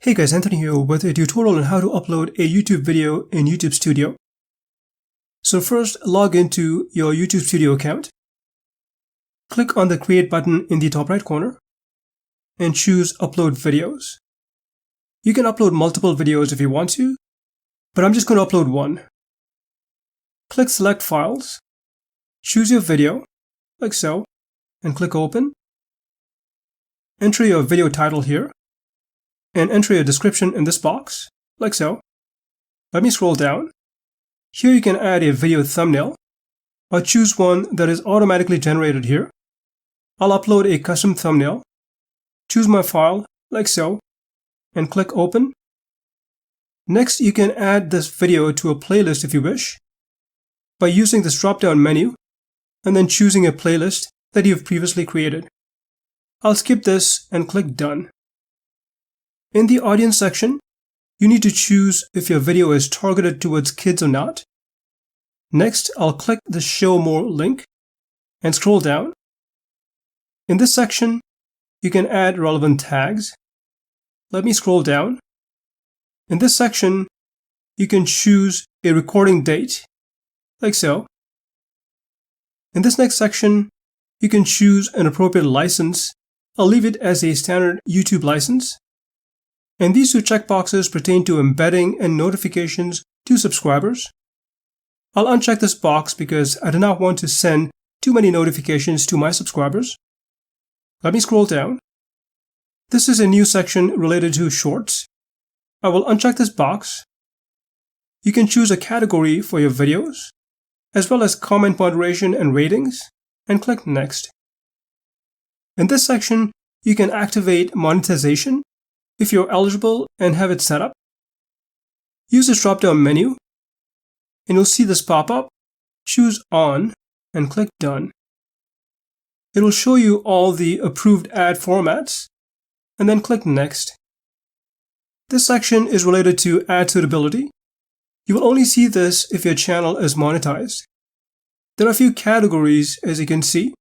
Hey guys, Anthony here with a tutorial on how to upload a YouTube video in YouTube Studio. So first, log into your YouTube Studio account. Click on the Create button in the top right corner and choose Upload Videos. You can upload multiple videos if you want to, but I'm just going to upload one. Click Select Files, choose your video, like so, and click Open. Enter your video title here, and enter your description in this box, like so. Let me scroll down. Here you can add a video thumbnail, or choose one that is automatically generated here. I'll upload a custom thumbnail. Choose my file, like so, and click Open. Next, you can add this video to a playlist if you wish, by using this drop-down menu, and then choosing a playlist that you've previously created. I'll skip this and click Done. In the audience section, you need to choose if your video is targeted towards kids or not. Next, I'll click the Show More link and scroll down. In this section, you can add relevant tags. Let me scroll down. In this section, you can choose a recording date, like so. In this next section, you can choose an appropriate license. I'll leave it as a standard YouTube license. And these two checkboxes pertain to embedding and notifications to subscribers. I'll uncheck this box because I do not want to send too many notifications to my subscribers. Let me scroll down. This is a new section related to shorts. I will uncheck this box. You can choose a category for your videos, as well as comment moderation and ratings, and click Next. In this section, you can activate monetization if you're eligible and have it set up. Use this drop-down menu, and you'll see this pop up. Choose On and click Done. It will show you all the approved ad formats, and then click Next. This section is related to ad suitability. You will only see this if your channel is monetized. There are a few categories, as you can see.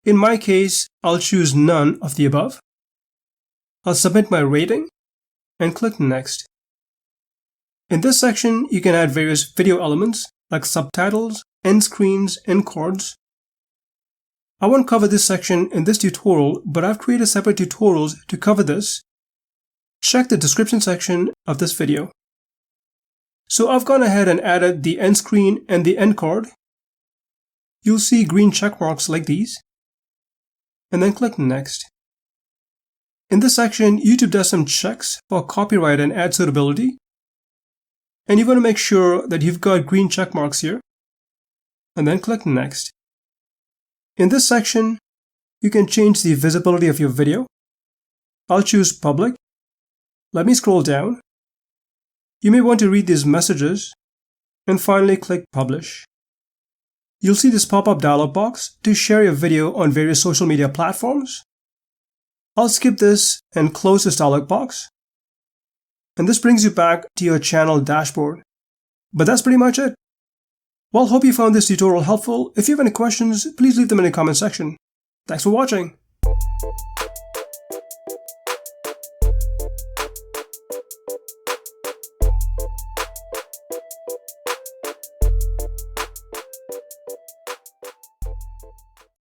In my case, I'll choose none of the above. I'll submit my rating and click Next. In this section, you can add various video elements like subtitles, end screens, end cards. I won't cover this section in this tutorial, but I've created separate tutorials to cover this. Check the description section of this video. So I've gone ahead and added the end screen and the end card. You'll see green check marks like these, and then click Next. In this section, YouTube does some checks for copyright and ad suitability. And you want to make sure that you've got green check marks here. And then click Next. In this section, you can change the visibility of your video. I'll choose Public. Let me scroll down. You may want to read these messages. And finally click Publish. You'll see this pop-up dialog box to share your video on various social media platforms. I'll skip this and close this dialog box. And this brings you back to your channel dashboard. But that's pretty much it. Well, hope you found this tutorial helpful. If you have any questions, please leave them in the comment section. Thanks for watching.